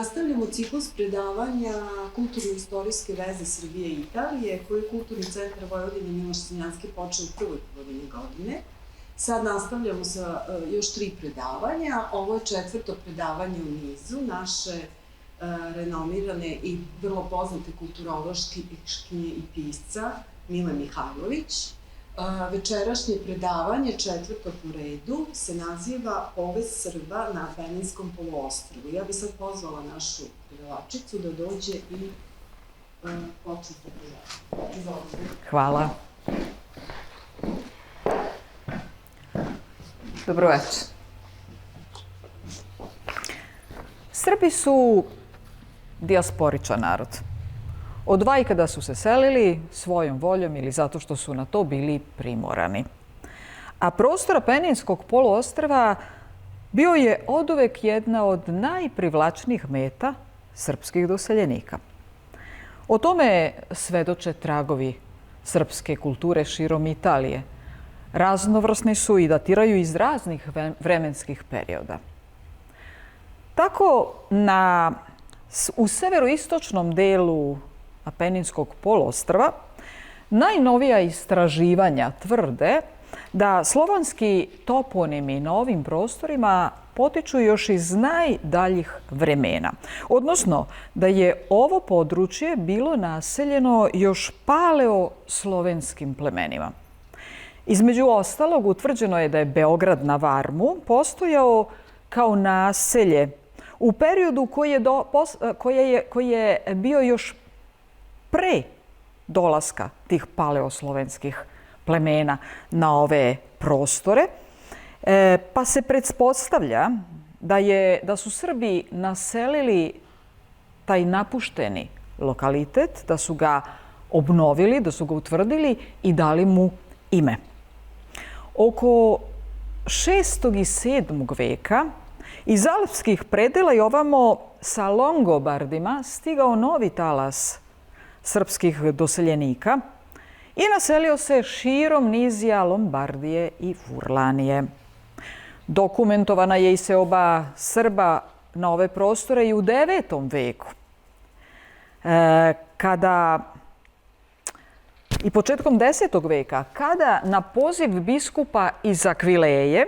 Nastavljamo ciklus predavanja kulturno-istorijske veze Srbije i Italije, koji je Kulturni centar Vojvodine Miloš Crnjanski počeo u prvoj polovini godine. Sad nastavljamo sa još 3 predavanja. Ovo je 4. predavanje u nizu naše renomirane i vrlo poznate kulturološkinje i pisca Mile Mihajlović. Večerašnje predavanje, 4. u redu, se naziva Povest Srba na Apeninskom poluostrvu. Ja bih sad pozvala našu predavačicu da dođe i počne predavanje. Izvolite. Hvala. Dobro večer. Srbi su dijasporičan narod. Od vajkada su se selili svojom voljom ili zato što su na to bili primorani. A prostor Apeninskog poluostrva bio je oduvek jedna od najprivlačnijih meta srpskih doseljenika. O tome svedoče tragovi srpske kulture širom Italije. Raznovrsni su i datiraju iz raznih vremenskih perioda. Tako u severoistočnom delu Apeninskog poluostrva najnovija istraživanja tvrde da slovanski toponimi na ovim prostorima potiču još iz najdaljih vremena. Odnosno, da je ovo područje bilo naseljeno još paleoslovenskim plemenima. Između ostalog, utvrđeno je da je Beograd na Varmu postojao kao naselje u periodu koji je bio još pre dolaska tih paleoslovenskih plemena na ove prostore, pa se pretpostavlja da su Srbi naselili taj napušteni lokalitet, da su ga obnovili, da su ga utvrdili i dali mu ime. Oko 6. i 7. veka iz alpskih predela i ovamo sa Longobardima stigao novi talas srpskih doseljenika i naselio se širom nizija Lombardije i Furlanije. Dokumentovana je i seoba Srba na ove prostore i u 9. veku, i početkom 10. veka, kada na poziv biskupa iz Akvileje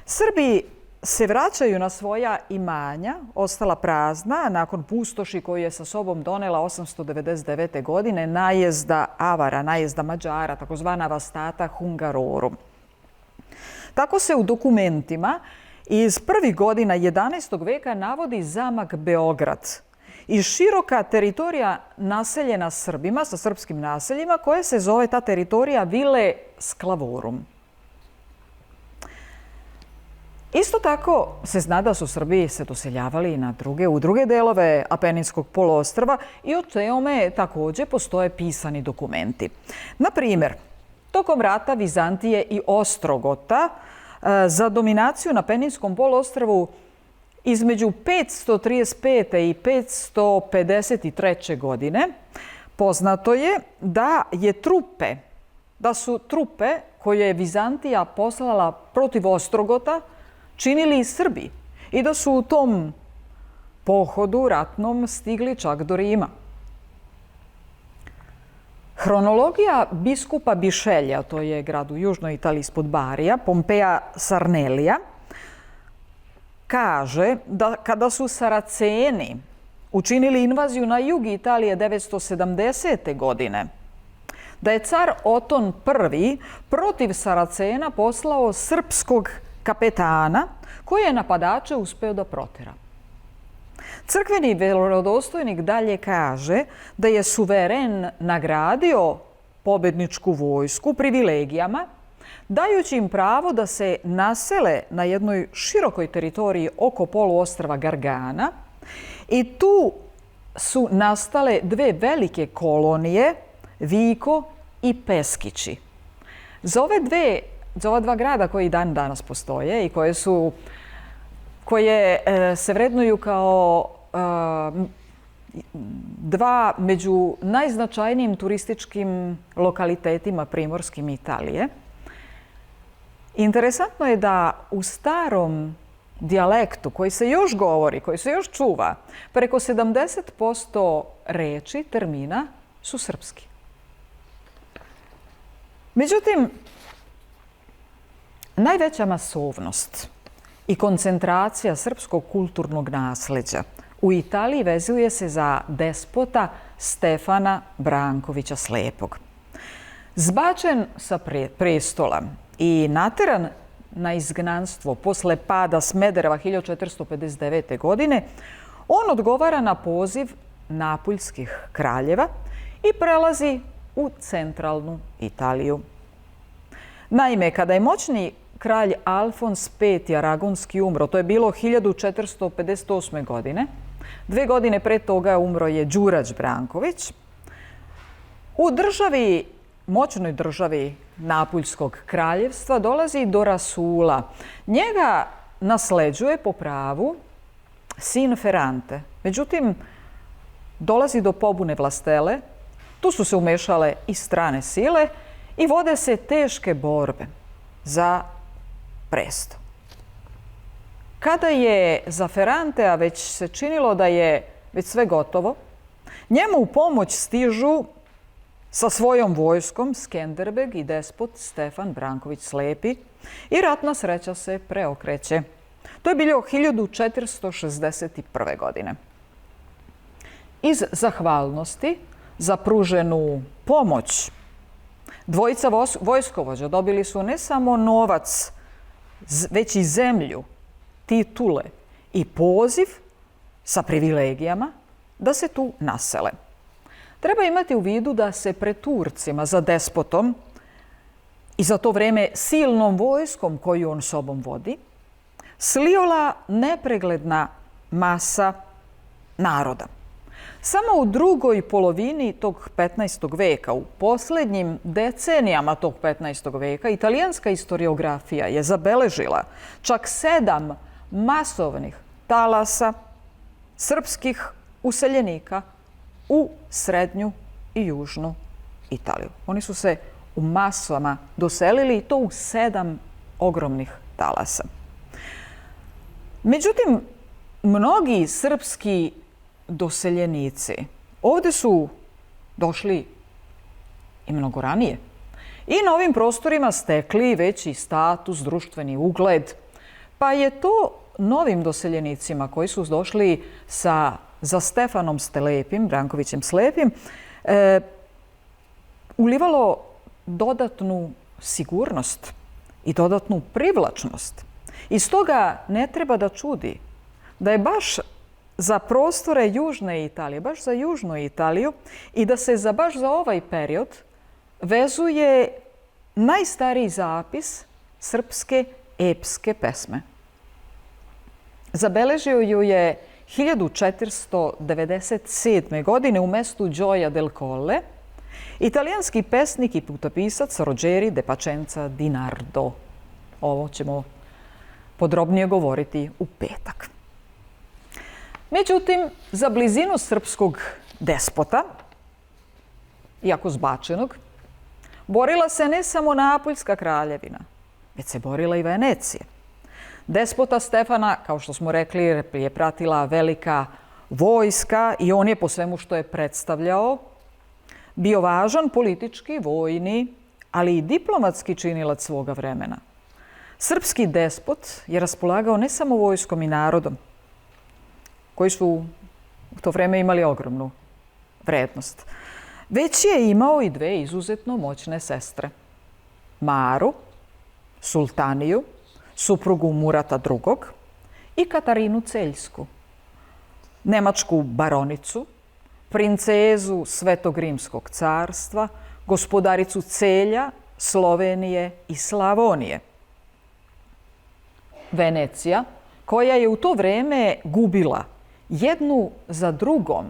Srbi se vraćaju na svoja imanja, ostala prazna, nakon pustoši koju je sa sobom donela 899. godine najezda Avara, najezda Mađara, takozvana Vastata Hungarorum. Tako se u dokumentima iz prvih godina 11. veka navodi zamak Beograd i široka teritorija naseljena Srbima, sa srpskim naseljima, koje se zove ta teritorija Vile Sklavorum. Isto tako se zna da su Srbi se doseljavali i u druge delove Apeninskog poluostrva i o tome također postoje pisani dokumenti. Na primjer, tokom rata Vizantije i Ostrogota za dominaciju na Apeninskom poluostrvu između 535. i 553. godine poznato je da su trupe koje je Vizantija poslala protiv Ostrogota činili i Srbi i da su u tom pohodu ratnom stigli čak do Rima. Hronologija biskupa Bišelja, to je grad u južnoj Italiji ispod Barija, Pompeja Sarnelija, kaže da kada su Saraceni učinili invaziju na jug Italije 970. godine, da je car Oton I protiv Saracena poslao srpskog kapetana koji je napadače uspeo da protera. Crkveni vjerodostojnik dalje kaže da je suveren nagradio pobedničku vojsku privilegijama, dajući im pravo da se nasele na jednoj širokoj teritoriji oko poluostrva Gargana i tu su nastale 2 velike kolonije, Viko i Peskići. Za ova 2 grada koji dan danas postoje i koje se vrednuju kao 2 među najznačajnijim turističkim lokalitetima primorskim Italije. Interesantno je da u starom dijalektu koji se još govori, koji se još čuva, preko 70% reči, termina su srpski. Međutim, najveća masovnost i koncentracija srpskog kulturnog nasleđa u Italiji vezuje se za despota Stefana Brankovića Slepog. Zbačen sa prestola i nateran na izgnanstvo posle pada Smedereva 1459. godine, on odgovara na poziv napuljskih kraljeva i prelazi u centralnu Italiju. Naime, kada je moćni kralj Alfons V. Aragonski umro, to je bilo 1458. godine, 2 godine pre toga umro je Đurađ Branković, u moćnoj državi Napuljskog kraljevstva dolazi do rasula. Njega nasleđuje po pravu sin Ferrante. Međutim, dolazi do pobune vlastele, tu su se umešale i strane sile i vode se teške borbe za presto. Kada je za Ferrantea već se činilo da je već sve gotovo, njemu u pomoć stižu sa svojom vojskom Skenderbeg i despot Stefan Branković Slepi i ratna sreća se preokreće. To je bilo 1461. godine. Iz zahvalnosti za pruženu pomoć dvojica vojskovođa dobili su ne samo novac, već i zemlju, titule i poziv sa privilegijama da se tu nasele. Treba imati u vidu da se pred Turcima za despotom i za to vreme silnom vojskom koju on sobom vodi, sliola nepregledna masa naroda. Samo u drugoj polovini tog 15. veka, u posljednjim decenijama tog 15. veka, italijanska historiografija je zabeležila čak 7 masovnih talasa srpskih useljenika u srednju i južnu Italiju. Oni su se u masama doselili i to u 7 ogromnih talasa. Međutim, mnogi srpski doseljenici ovdje su došli i mnogo ranije i na ovim prostorima stekli veći status, društveni ugled, pa je to novim doseljenicima koji su došli za Stefanom Slepim, Brankovićem Slepim, ulivalo dodatnu sigurnost i dodatnu privlačnost. I stoga ne treba da čudi da je baš za prostore južne Italije, baš za južnu Italiju i da se baš za ovaj period vezuje najstariji zapis srpske epske pesme. Zabeležio ju je 1497. godine u mestu Gioia del Colle italijanski pesnik i putopisac Ruggeri de Pacenza di Nardo. Ovo ćemo podrobnije govoriti u petak. Međutim, za blizinu srpskog despota, iako zbačenog, borila se ne samo Napuljska kraljevina, već se borila i Venecija. Despota Stefana, kao što smo rekli, je pratila velika vojska i on je po svemu što je predstavljao bio važan politički, vojni, ali i diplomatski činilac svoga vremena. Srpski despot je raspolagao ne samo vojskom i narodom, koji su u to vreme imali ogromnu vrednost, već je imao i 2 izuzetno moćne sestre. Maru, sultaniju, suprugu Murata II. I Katarinu Celjsku, nemačku baronicu, princezu Svetog Rimskog carstva, gospodaricu Celja, Slovenije i Slavonije. Venecija, koja je u to vreme gubila jednu za drugom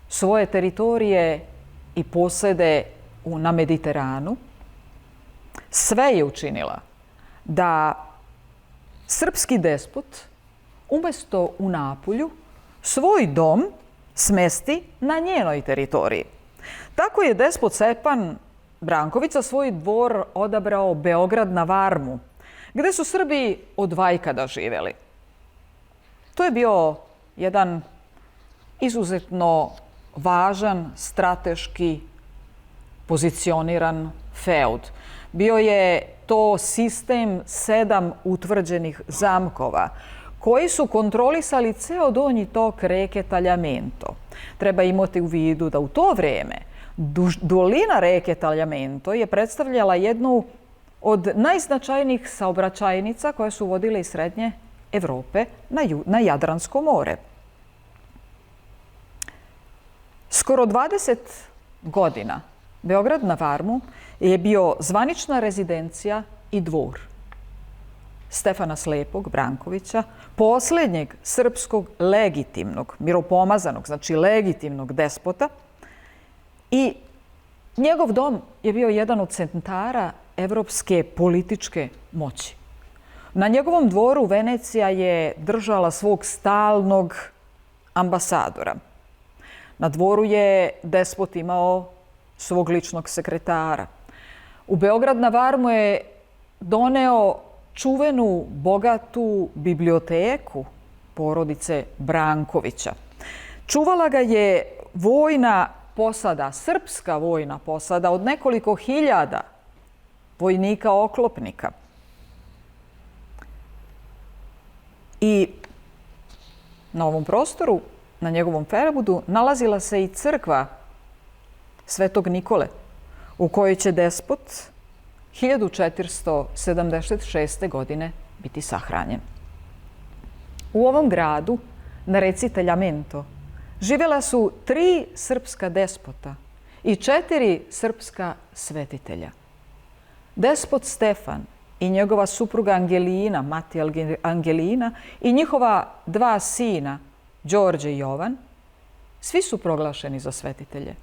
svoje teritorije i posede na Mediteranu, sve je učinila da srpski despot umjesto u Napulju svoj dom smesti na njenoj teritoriji. Tako je despot Stepan Branković za svoj dvor odabrao Beograd na Varmu, gde su Srbi od vajkada živeli. To je bio jedan izuzetno važan, strateški pozicioniran feud. Bio je to sistem 7 utvrđenih zamkova koji su kontrolisali ceo donji tok reke Tagliamento. Treba imati u vidu da u to vreme dolina reke Tagliamento je predstavljala jednu od najznačajnijih saobraćajnica koje su vodile iz srednje Evrope na Jadransko more. Skoro 20 godina Beograd na Varmu je bio zvanična rezidencija i dvor Stefana Slepog Brankovića, posljednjeg srpskog legitimnog, miropomazanog, znači legitimnog despota. I njegov dom je bio jedan od centara evropske političke moći. Na njegovom dvoru Venecija je držala svog stalnog ambasadora. Na dvoru je despot imao svog ličnog sekretara. U Beograd na Varmu je doneo čuvenu, bogatu biblioteku porodice Brankovića. Čuvala ga je vojna posada, srpska vojna posada od nekoliko hiljada vojnika oklopnika. I na ovom prostoru, na njegovom feudu, nalazila se i crkva Svetog Nikole, u kojoj će despot 1476. godine biti sahranjen. U ovom gradu, na reci Tagliamento, živjela su 3 srpska despota i 4 srpska svetitelja. Despot Stefan i njegova supruga Angelina, mati Angelina, i njihova 2 sina, Đorđe i Jovan, svi su proglašeni za svetitelje.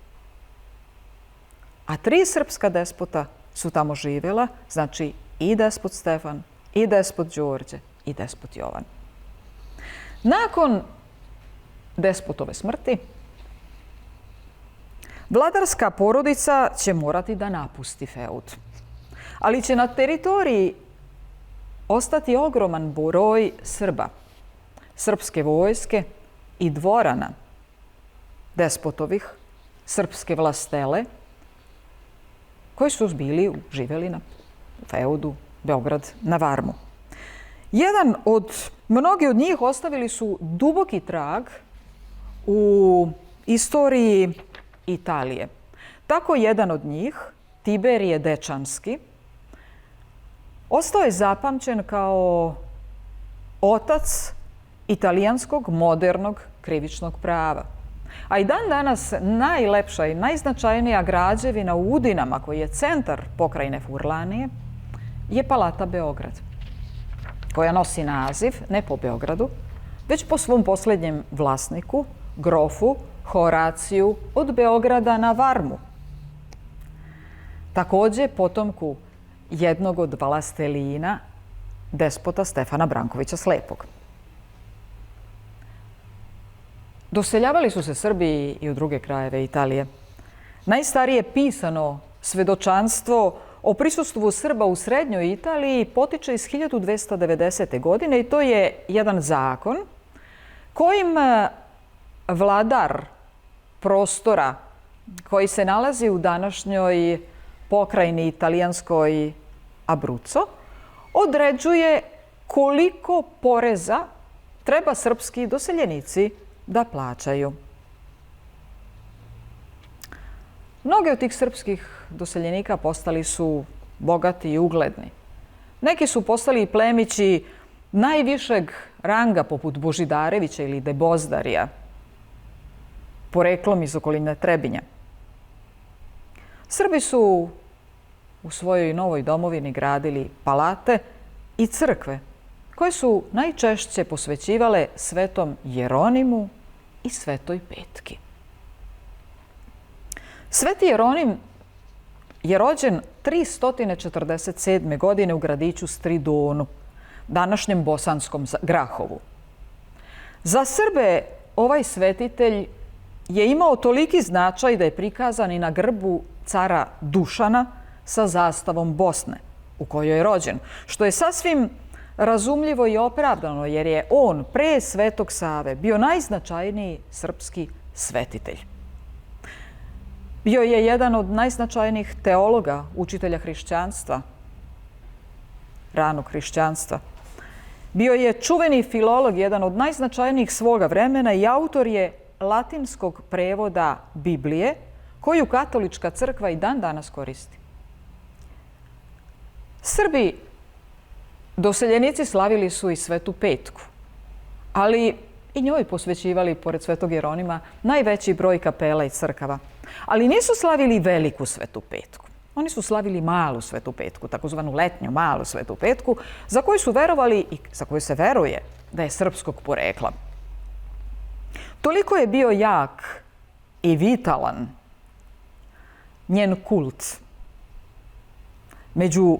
A 3 srpska despota su tamo živjela, znači i despot Stefan, i despot Đorđe, i despot Jovan. Nakon despotove smrti, vladarska porodica će morati da napusti feud. Ali će na teritoriji ostati ogroman broj Srba, srpske vojske i dvorana despotovih, srpske vlastele, koji su živjeli na feudu Beograd na Varmu. Mnogi od njih ostavili su duboki trag u istoriji Italije. Tako jedan od njih, Tiberije Dečanski, ostao je zapamćen kao otac italijanskog modernog krivičnog prava. A i dan danas najlepša i najznačajnija građevina u Udinama, koji je centar pokrajine Furlanije, je Palata Beograd, koja nosi naziv ne po Beogradu, već po svom posljednjem vlasniku, grofu Horaciju od Beograda na Varmu. Također potomku jednog od vlastelina, despota Stefana Brankovića Slepog. Doseljavali su se Srbi i u druge krajeve Italije. Najstarije pisano svedočanstvo o prisustvu Srba u srednjoj Italiji potiče iz 1290. godine i to je jedan zakon kojim vladar prostora koji se nalazi u današnjoj pokrajini italijanskoj Abruzzo određuje koliko poreza treba srpski doseljenici da plaćaju. Mnogi od tih srpskih doseljenika postali su bogati i ugledni. Neki su postali plemići najvišeg ranga poput Božidarevića ili Debozdarija, poreklom iz okoline Trebinja. Srbi su u svojoj novoj domovini gradili palate i crkve koje su najčešće posvećivale svetom Jeronimu i svetoj Petki. Sveti Jeronim je rođen 347. godine u gradiću Stridonu, današnjem bosanskom Grahovu. Za Srbe ovaj svetitelj je imao toliki značaj da je prikazan i na grbu cara Dušana sa zastavom Bosne, u kojoj je rođen, što je sasvim razumljivo i opravdano, jer je on pre Svetog Save bio najznačajniji srpski svetitelj. Bio je jedan od najznačajnijih teologa, učitelja hrišćanstva, ranog hrišćanstva. Bio je čuveni filolog, jedan od najznačajnijih svoga vremena i autor je latinskog prevoda Biblije, koju katolička crkva i dan danas koristi. Srbi, doseljenici, slavili su i Svetu Petku, ali i njoj posvećivali, pored Svetog Jeronima, najveći broj kapela i crkava. Ali nisu slavili veliku Svetu Petku. Oni su slavili malu Svetu Petku, takozvanu letnju malu Svetu Petku, za koju su verovali i za koju se veruje da je srpskog porekla. Toliko je bio jak i vitalan njen kult među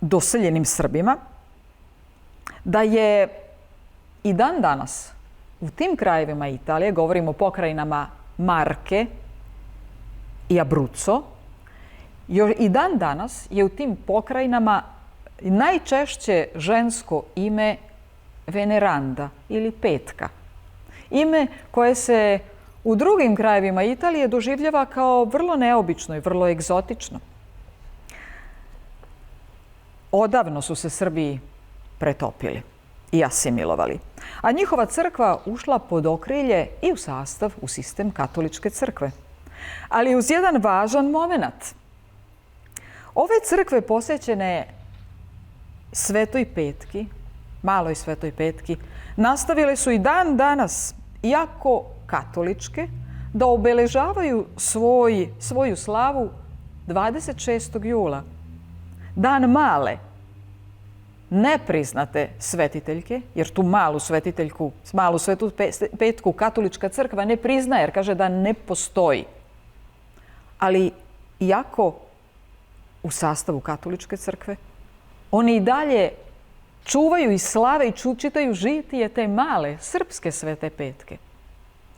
doseljenim Srbima, da je i dan danas u tim krajevima Italije, govorimo o pokrajinama Marke i Abruzzo, i dan danas je u tim pokrajinama najčešće žensko ime Veneranda ili Petka. Ime koje se u drugim krajevima Italije doživljava kao vrlo neobično i vrlo egzotično. Odavno su se Srbi pretopili i asimilovali, a njihova crkva ušla pod okrilje i u sastav, u sistem katoličke crkve. Ali uz jedan važan moment. Ove crkve posvećene Svetoj Petki, maloj Svetoj Petki, nastavile su i dan danas, iako katoličke, da obeležavaju svoju slavu 26. jula, dan male, nepriznate svetiteljke, jer tu malu svetiteljku, malu Svetu Petku katolička crkva ne priznaje, jer kaže da ne postoji. Ali iako u sastavu katoličke crkve, oni i dalje čuvaju i slave i čitaju žitije te male srpske Svete Petke.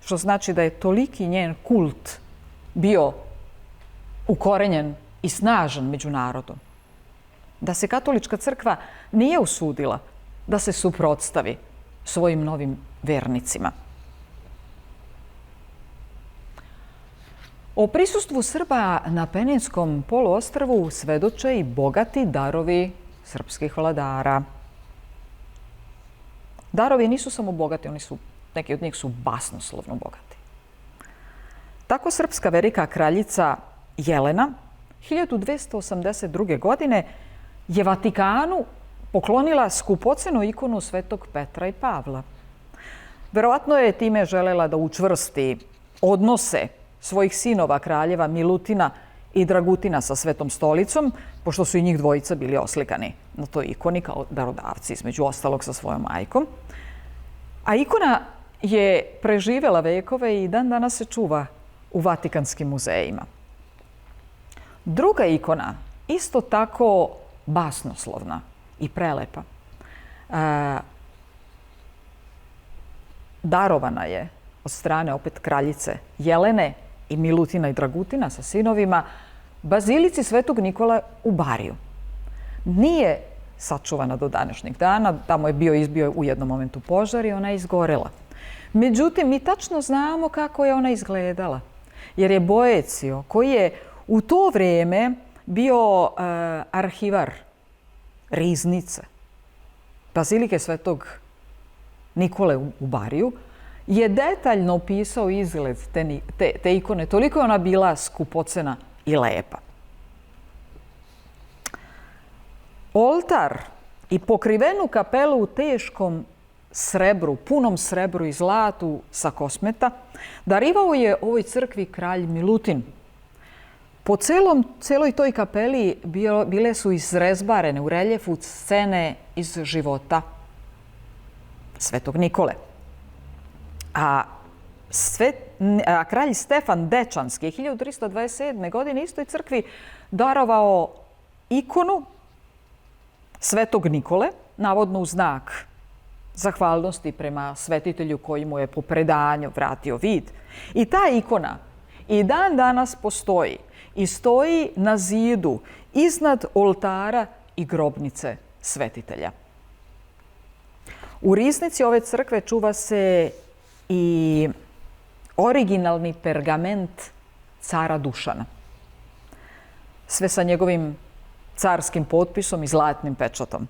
Što znači da je toliki njen kult bio ukorenjen i snažan među narodom, da se katolička crkva nije usudila da se suprotstavi svojim novim vernicima. O prisustvu Srba na Peninskom poluostrvu svedoče i bogati darovi srpskih vladara. Darovi nisu samo bogati, neki od njih su basnoslovno bogati. Tako srpska velika kraljica Jelena 1282. godine je Vatikanu poklonila skupocenu ikonu Svetog Petra i Pavla. Verovatno je time želela da učvrsti odnose svojih sinova kraljeva Milutina i Dragutina sa Svetom stolicom, pošto su i njih dvojica bili oslikani na toj ikoni kao darodavci, između ostalog sa svojom majkom. A ikona je preživela vekove i dan danas se čuva u Vatikanskim muzejima. Druga ikona, isto tako basnoslovna i prelepa, darovana je od strane opet kraljice Jelene i Milutina i Dragutina sa sinovima bazilici Svetog Nikole u Bariju. Nije sačuvana do današnjeg dana, tamo je izbio u jednom momentu požar i ona je izgorela. Međutim, mi tačno znamo kako je ona izgledala, jer je Boecio, koji je u to vrijeme bio arhivar riznice bazilike Svetog Nikole u Bariju, je detaljno opisao izgled te ikone. Toliko je ona bila skupocena i lepa. Oltar i pokrivenu kapelu u teškom srebru, punom srebru i zlatu sa Kosmeta, darivao je ovoj crkvi kralj Milutin. Po celoj toj kapeli bile su izrezbarene u reljefu scene iz života Svetog Nikole. A kralj Stefan Dečanski je 1327. godine istoj crkvi darovao ikonu Svetog Nikole, navodno u znak zahvalnosti prema svetitelju koji mu je po predanju vratio vid. I ta ikona i dan danas postoji i stoji na zidu iznad oltara i grobnice svetitelja. U riznici ove crkve čuva se i originalni pergament cara Dušana. Sve sa njegovim carskim potpisom i zlatnim pečatom.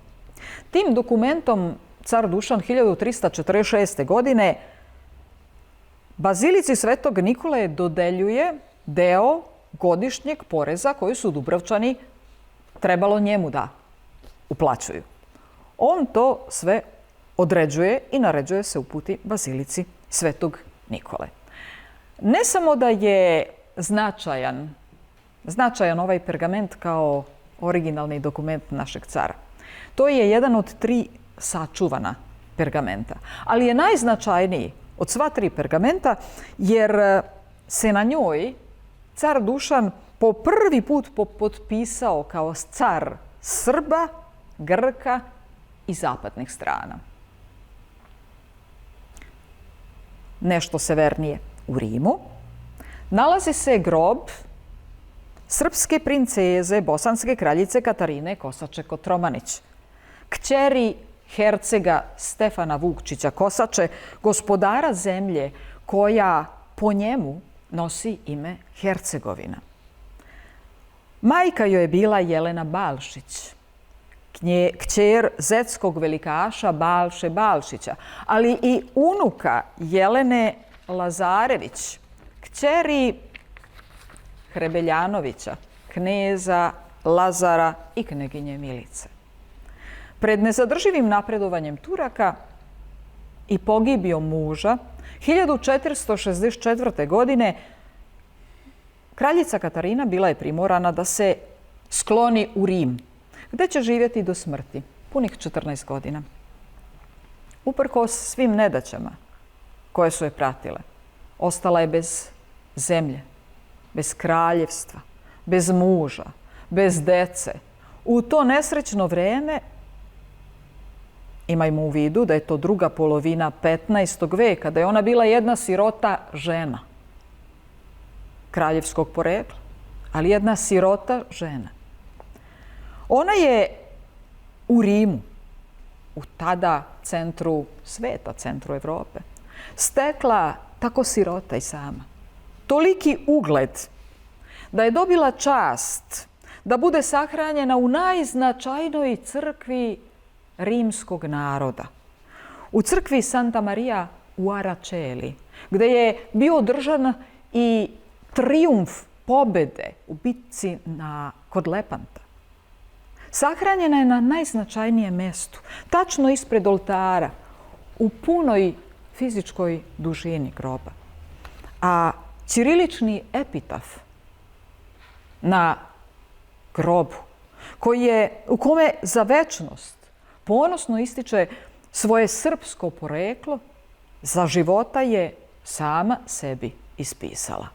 Tim dokumentom car Dušan 1346. godine Bazilici Svetog Nikole dodeljuje deo godišnjeg poreza koji su Dubrovčani trebalo njemu da uplaćuju. On to sve određuje i naređuje se uputi Bazilici Svetog Nikole. Ne samo da je značajan ovaj pergament kao originalni dokument našeg cara. To je jedan od 3 sačuvana pergamenta. Ali je najznačajniji od sva 3 pergamenta jer se na njoj car Dušan po prvi put potpisao kao car Srba, Grka i zapadnih strana. Nešto severnije u Rimu nalazi se grob srpske princeze, bosanske kraljice Katarine Kosače-Kotromanić, kćeri hercega Stefana Vukčića Kosače, gospodara zemlje koja po njemu nosi ime Hercegovina. Majka joj je bila Jelena Balšić, kćer zetskog velikaša Balše Balšića, ali i unuka Jelene Lazarević, kćeri Hrebeljanovića, kneza Lazara i kneginje Milice. Pred nezadrživim napredovanjem Turaka i pogibijom muža 1464. godine kraljica Katarina bila je primorana da se skloni u Rim, gde će živjeti do smrti, punih 14 godina. Uprkos svim nedaćama koje su je pratile, ostala je bez zemlje, bez kraljevstva, bez muža, bez dece. U to nesrećno vreme, imajmo u vidu da je to druga polovina 15. veka, da je ona bila jedna sirota žena kraljevskog porekla, ali jedna sirota žena. Ona je u Rimu, u tada centru sveta, centru Evrope, stekla tako sirota i sama toliki ugled da je dobila čast da bude sahranjena u najznačajnoj crkvi rimskog naroda, u crkvi Santa Maria u Aračeli, gde je bio održan i trijumf pobede u bitci kod Lepanta. Sahranjena je na najznačajnijem mestu, tačno ispred oltara, u punoj fizičkoj dužini groba. A ćirilični epitaf na grobu, u kome za večnost ponosno ističe svoje srpsko poreklo, za života je sama sebi ispisala.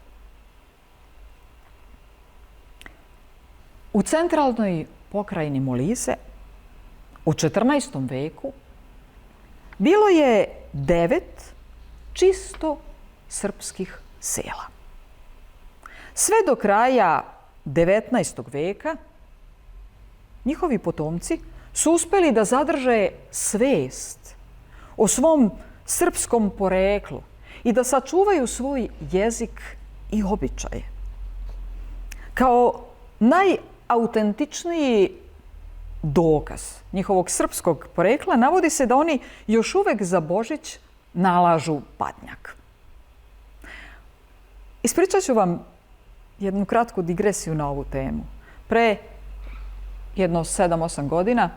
U centralnoj pokrajini Molise u 14. veku bilo je 9 čisto srpskih sela. Sve do kraja 19. veka njihovi potomci su uspeli da zadrže svest o svom srpskom poreklu i da sačuvaju svoj jezik i običaje. Kao najautentičniji dokaz njihovog srpskog porekla navodi se da oni još uvek za Božić nalažu padnjak. Ispričat ću vam jednu kratku digresiju na ovu temu. Pre jedno 7-8 godina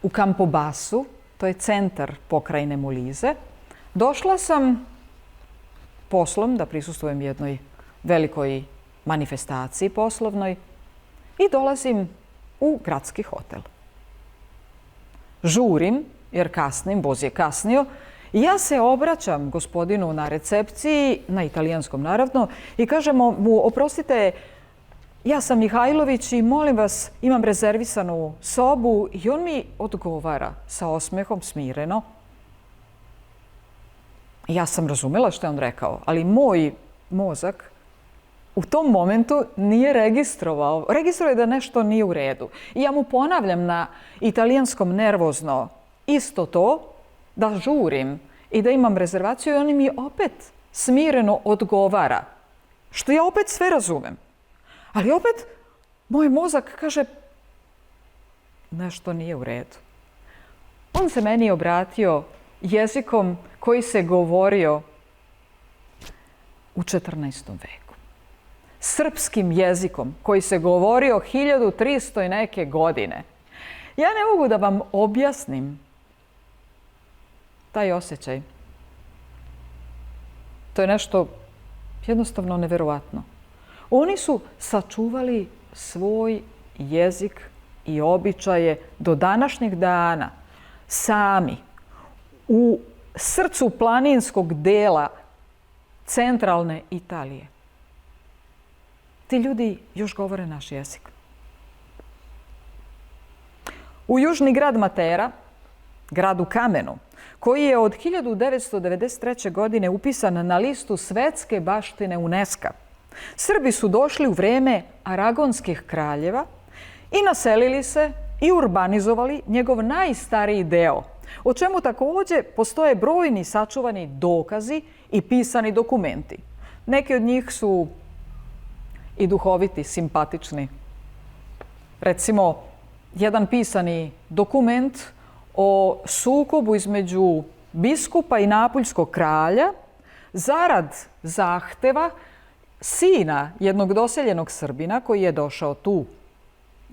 u Campobasu, to je centar pokrajine Molise, došla sam poslom da prisustvujem jednoj velikoj manifestaciji poslovnoj i dolazim u gradski hotel. Žurim, jer kasnim, voz je kasnio, i ja se obraćam gospodinu na recepciji, na italijanskom naravno, i kažemo mu, oprostite, ja sam Mihajlović i molim vas, imam rezervisanu sobu, i on mi odgovara sa osmehom smireno. Ja sam razumela što je on rekao, ali moj mozak u tom momentu nije registrovao. Registrovao je da nešto nije u redu. I ja mu ponavljam na italijanskom nervozno, isto to, da žurim i da imam rezervaciju i oni mi opet smireno odgovara. Što ja opet sve razumem. Ali opet moj mozak kaže nešto nije u redu. On se meni obratio jezikom koji se govorio u 14. veku. Srpskim jezikom koji se govorio 1300 i neke godine. Ja ne mogu da vam objasnim taj osjećaj. To je nešto jednostavno neverovatno. Oni su sačuvali svoj jezik i običaje do današnjeg dana sami u srcu planinskog dela centralne Italije. Ti ljudi još govore naš jezik. U južni grad Matera, grad u kamenu, koji je od 1993. godine upisan na listu svetske baštine UNESCO-a, Srbi su došli u vreme aragonskih kraljeva i naselili se i urbanizovali njegov najstariji deo, o čemu također postoje brojni sačuvani dokazi i pisani dokumenti. Neki od njih su i duhoviti, simpatični. Recimo, jedan pisani dokument o sukobu između biskupa i napuljskog kralja zarad zahteva sina jednog doseljenog Srbina koji je došao tu.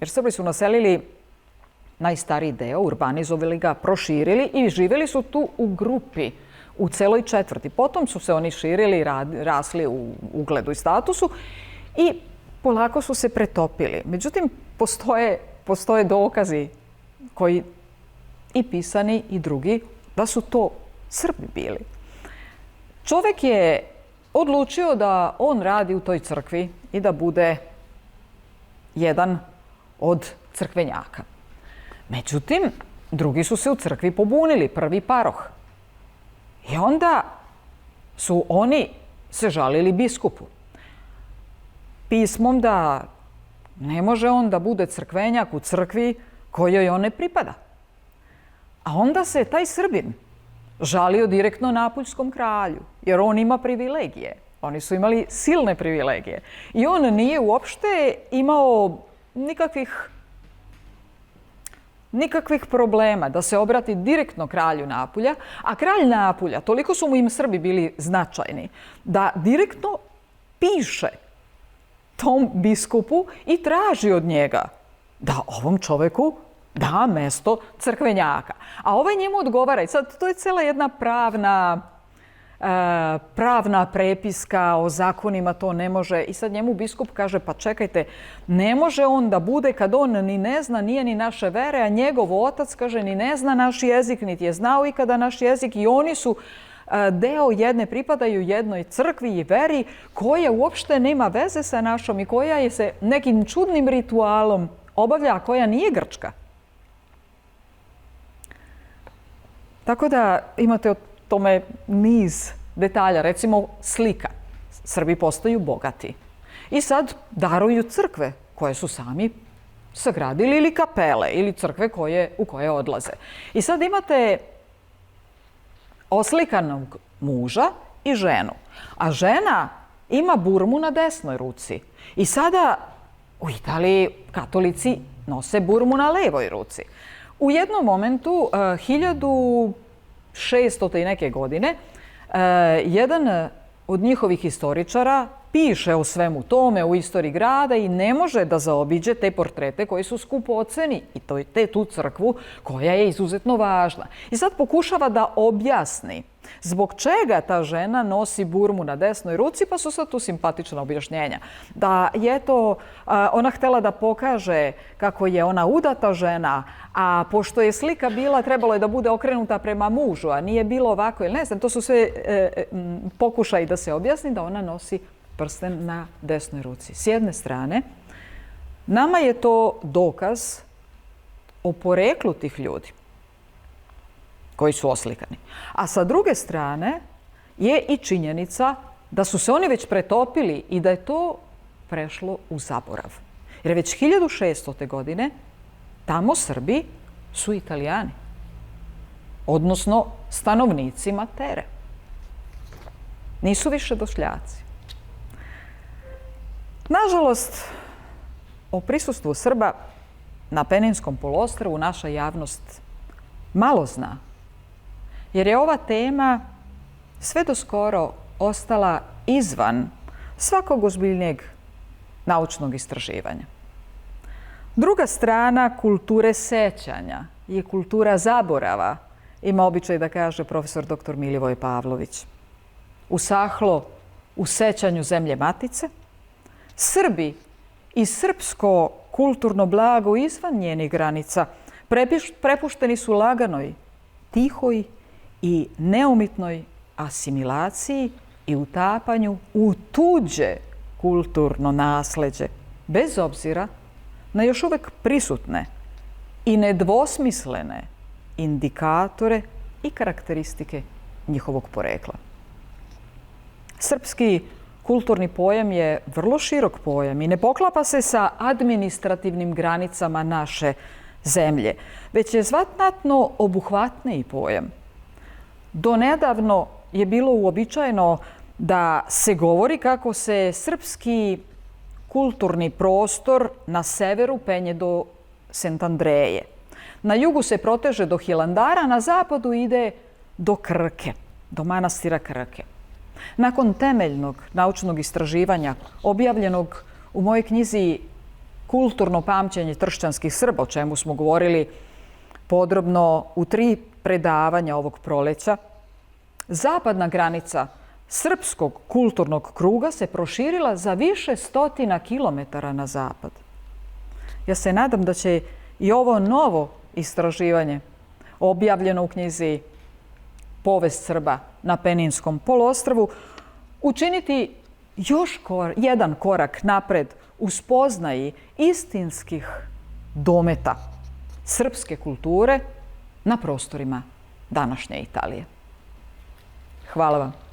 Jer Srbi su naselili najstariji deo, urbanizovali ga, proširili i živjeli su tu u grupi, u celoj četvrti. Potom su se oni širili, rasli u ugledu i statusu i polako su se pretopili. Međutim, postoje dokazi koji i pisani i drugi da su to Srbi bili. Čovjek je odlučio da on radi u toj crkvi i da bude jedan od crkvenjaka. Međutim, drugi su se u crkvi pobunili, prvi paroh. I onda su oni se žalili biskupu pismom da ne može on da bude crkvenjak u crkvi kojoj on ne pripada. A onda se taj Srbin žalio direktno napuljskom kralju, jer on ima privilegije. Oni su imali silne privilegije. I on nije uopšte imao nikakvih problema da se obrati direktno kralju Napulja, a kralj Napulja, toliko su mu im Srbi bili značajni, da direktno piše tom biskupu i traži od njega da ovom čoveku da mesto crkvenjaka. A ovaj njemu odgovara. I sad to je cela jedna pravna prepiska o zakonima, to ne može. I sad njemu biskup kaže, pa čekajte, ne može on da bude kad on ni ne zna, nije ni naše vere, a njegov otac, kaže, ni ne zna naš jezik, niti je znao ikada naš jezik i oni su deo jedne, pripadaju jednoj crkvi i veri koja uopšte nema veze sa našom i koja je se nekim čudnim ritualom obavlja, a koja nije grčka. Tako da imate o tome niz detalja. Recimo slika. Srbi postaju bogati. I sad daruju crkve koje su sami sagradili ili kapele ili crkve u koje odlaze. I sad imate oslikanog muža i ženu. A žena ima burmu na desnoj ruci. I sada u Italiji katolici nose burmu na levoj ruci. U jednom momentu, 1600. i neke godine, jedan od njihovih historičara piše o svemu tome, u istoriji grada i ne može da zaobiđe te portrete koji su skupoceni i tu crkvu koja je izuzetno važna. I sad pokušava da objasni zbog čega ta žena nosi burmu na desnoj ruci, pa su sad tu simpatična objašnjenja. Da je to ona htjela da pokaže kako je ona udata žena, a pošto je slika bila, trebalo je da bude okrenuta prema mužu, a nije bilo ovako ili ne znam, to su sve pokušaji da se objasni da ona nosi prsten na desnoj ruci. S jedne strane, nama je to dokaz o poreklu tih ljudi koji su oslikani. A sa druge strane je i činjenica da su se oni već pretopili i da je to prešlo u zaborav. Jer već 1600. godine tamo Srbi su Italijani. odnosno stanovnicima Tere. Nisu više Došljaci. Nažalost, o prisustvu Srba na Peninskom poluostrvu naša javnost malo zna, jer je ova tema sve do skoro ostala izvan svakog ozbiljnijeg naučnog istraživanja. Druga strana kulture sećanja je kultura zaborava, ima običaj da kaže profesor dr. Milivoj Pavlović. Usahlo u sećanju zemlje matice, Srbi i srpsko kulturno blago izvan njenih granica prepušteni su laganoj, tihoj i neumitnoj asimilaciji i utapanju u tuđe kulturno nasleđe, bez obzira na još uvek prisutne i nedvosmislene indikatore i karakteristike njihovog porekla. Srpski kulturni pojam je vrlo širok pojam i ne poklapa se sa administrativnim granicama naše zemlje, već je znatno obuhvatniji pojam. Donedavno je bilo uobičajeno da se govori kako se srpski kulturni prostor na severu penje do Sentandreje. Na jugu se proteže do Hilandara, na zapadu ide do Krke, do manastira Krke. Nakon temeljnog naučnog istraživanja objavljenog u mojoj knjizi Kulturno pamćenje tršćanskih Srba, o čemu smo govorili podrobno u 3 predavanja ovog proleća, zapadna granica srpskog kulturnog kruga se proširila za više stotina kilometara na zapad. Ja se nadam da će i ovo novo istraživanje, objavljeno u knjizi Povest Srba na Peninskom poluostrvu, učiniti još jedan korak napred u spoznaji istinskih dometa srpske kulture na prostorima današnje Italije. Hvala vam.